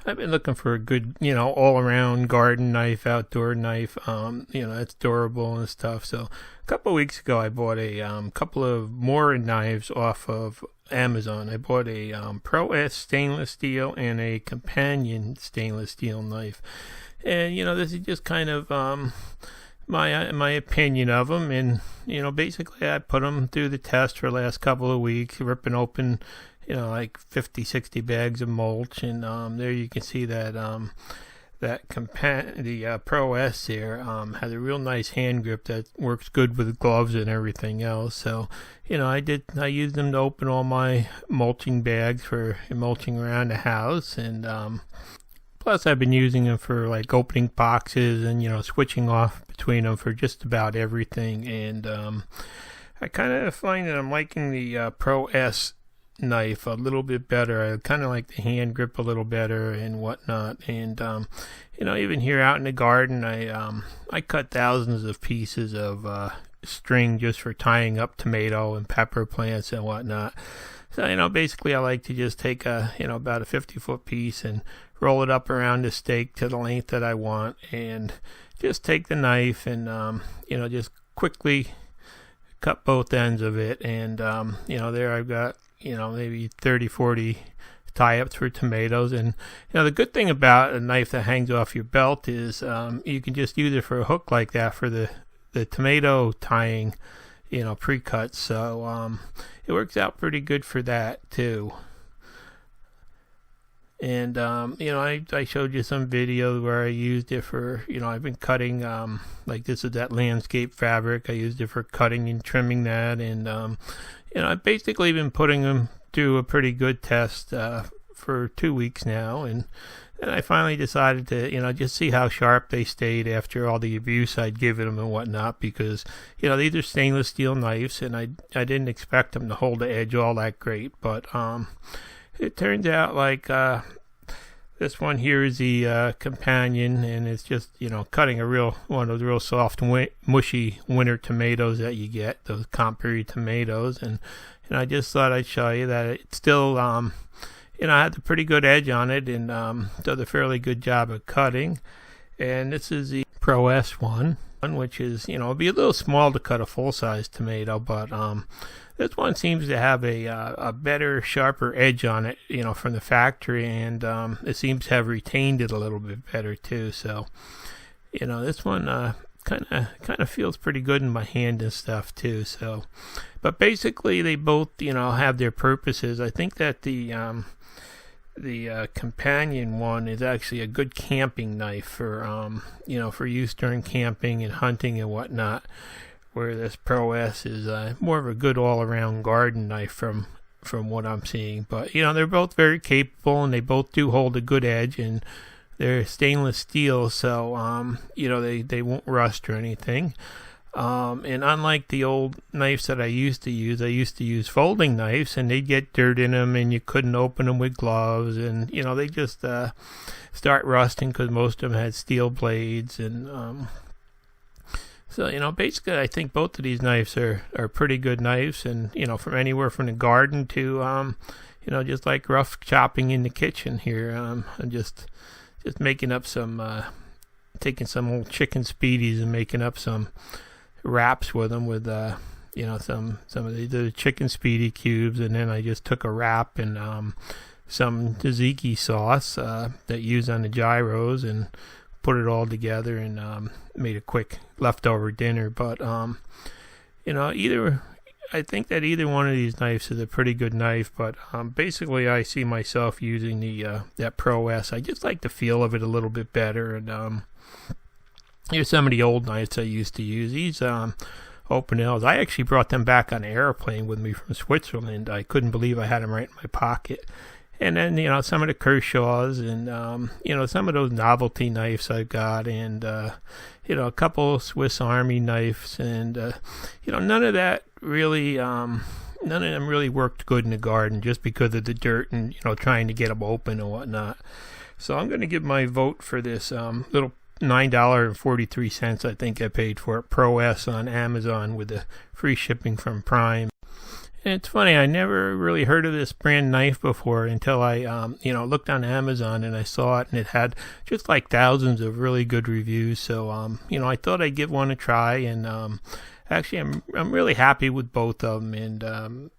I've been looking for a good, all-around garden knife, outdoor knife, that's durable and stuff. So a couple of weeks ago, I bought a couple of more knives off of Amazon. I bought a Pro S stainless steel and a companion stainless steel knife. And, this is just kind of my opinion of them. And, basically I put them through the test for the last couple of weeks, ripping open like 50, 60 bags of mulch, and there you can see that the Pro S here has a real nice hand grip that works good with gloves and everything else. So, I used them to open all my mulching bags for mulching around the house, and plus I've been using them for like opening boxes and switching off between them for just about everything. And I kind of find that I'm liking the Pro S knife a little bit better. I kind of like the hand grip a little better and whatnot. And even here out in the garden, I cut thousands of pieces of string just for tying up tomato and pepper plants and whatnot. So basically I like to just take about a 50-foot piece and roll it up around the stake to the length that I want, and just take the knife and just quickly cut both ends of it. And there I've got maybe 30, 40 tie-ups for tomatoes. And, the good thing about a knife that hangs off your belt is you can just use it for a hook like that for the tomato tying, pre-cuts. So it works out pretty good for that too. And, I showed you some videos where I used it for, I've been cutting, like this is that landscape fabric. I used it for cutting and trimming that. And, I've basically been putting them through a pretty good test for 2 weeks now. And then I finally decided to, just see how sharp they stayed after all the abuse I'd given them and whatnot. Because, these are stainless steel knives, and I didn't expect them to hold the edge all that great. But it turns out like this one here is the companion, and it's just cutting one of those real soft mushy winter tomatoes that you get, those Campari tomatoes. And I just thought I'd show you that it still had a pretty good edge on it, and does a fairly good job of cutting. And this is the Pro S one, which is it'll be a little small to cut a full-size tomato, but this one seems to have a better, sharper edge on it, from the factory, and it seems to have retained it a little bit better too. So, this one kind of feels pretty good in my hand and stuff too. So, but basically they both have their purposes. I think that the companion one is actually a good camping knife for for use during camping and hunting and whatnot, where this Pro S is more of a good all-around garden knife from what I'm seeing. But they're both very capable, and they both do hold a good edge, and they're stainless steel, so they won't rust or anything. And unlike the old knives that I used to use folding knives, and they'd get dirt in them, and you couldn't open them with gloves, and they just start rusting because most of them had steel blades. And so basically I think both of these knives are pretty good knives, and from anywhere from the garden to just like rough chopping in the kitchen here. I'm just making up taking some old chicken speedies and making up some wraps with them with some of the chicken speedy cubes, and then I just took a wrap and some tzatziki sauce that used on the gyros, and put it all together and made a quick leftover dinner. But I think that either one of these knives is a pretty good knife, but basically I see myself using that Pro S. I just like the feel of it a little bit better. And here's some of the old knives I used to use. These open L's, I actually brought them back on an airplane with me from Switzerland. I couldn't believe I had them right in my pocket. And then, some of the Kershaws and, some of those novelty knives I've got, and, a couple Swiss Army knives, and, none of that really, none of them really worked good in the garden just because of the dirt and, trying to get them open and whatnot. So I'm going to give my vote for this little $9.43 I think I paid for it, Pro S on Amazon with the free shipping from Prime. And it's funny, I never really heard of this brand knife before until I, looked on Amazon and I saw it, and it had just like thousands of really good reviews. So, I thought I'd give one a try, and actually, I'm really happy with both of them, and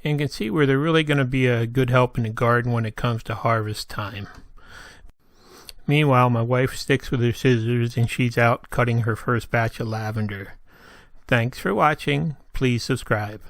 can see where they're really going to be a good help in the garden when it comes to harvest time. Meanwhile, my wife sticks with her scissors, and she's out cutting her first batch of lavender. Thanks for watching. Please subscribe.